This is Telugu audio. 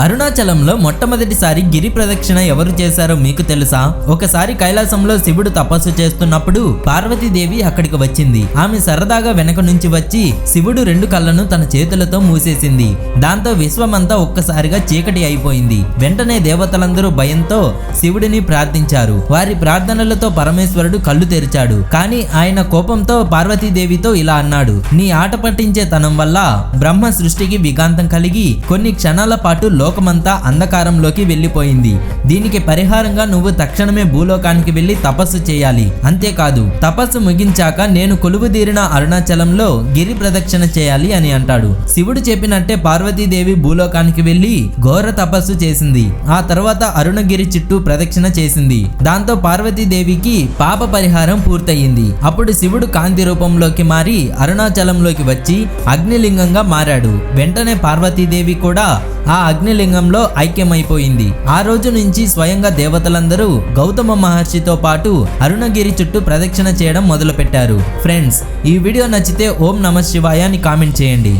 అరుణాచలంలో మొట్టమొదటిసారి గిరి ప్రదక్షిణ ఎవరు చేశారో మీకు తెలుసా? ఒకసారి కైలాసంలో శివుడు తపస్సు చేస్తున్నప్పుడు పార్వతీదేవి అక్కడికి వచ్చింది. ఆమె సరదాగా వెనక నుంచి వచ్చి శివుడు రెండు కళ్ళను తన చేతులతో మూసేసింది. దాంతో విశ్వమంతా ఒక్కసారిగా చీకటి అయిపోయింది. వెంటనే దేవతలందరూ భయంతో శివుడిని ప్రార్థించారు. వారి ప్రార్థనలతో పరమేశ్వరుడు కళ్ళు తెరిచాడు. కానీ ఆయన కోపంతో పార్వతీదేవితో ఇలా అన్నాడు: నీ ఆట పట్టించే తనం వల్ల బ్రహ్మ సృష్టికి విఘాంతం కలిగి కొన్ని క్షణాల పాటు లోకమంతా అంధకారంలోకి వెళ్ళిపోయింది. దీనికి పరిహారంగా నువ్వు తక్షణమే భూలోకానికి వెళ్లి తపస్సు చేయాలి. అంతేకాదు, తపస్సు ముగించాక నేను కొలువుదీరిన అరుణాచలంలో గిరి ప్రదక్షిణ చేయాలి అని అంటాడు. శివుడు చెప్పినట్టే పార్వతీదేవి భూలోకానికి వెళ్లి ఘోర తపస్సు చేసింది. ఆ తర్వాత అరుణగిరి చుట్టూ ప్రదక్షిణ చేసింది. దాంతో పార్వతీదేవికి పాప పరిహారం పూర్తయింది. అప్పుడు శివుడు కాంతి రూపంలోకి మారి అరుణాచలంలోకి వచ్చి అగ్నిలింగంగా మారాడు. వెంటనే పార్వతీదేవి కూడా ఆ అగ్నిలింగంలో ఐక్యమైపోయింది. ఆ రోజు నుంచి స్వయంగా దేవతలందరూ గౌతమ మహర్షితో పాటు అరుణగిరి చుట్టూ ప్రదక్షిణ చేయడం మొదలుపెట్టారు. ఫ్రెండ్స్, ఈ వీడియో నచ్చితే ఓం నమః శివాయ అని కామెంట్ చేయండి.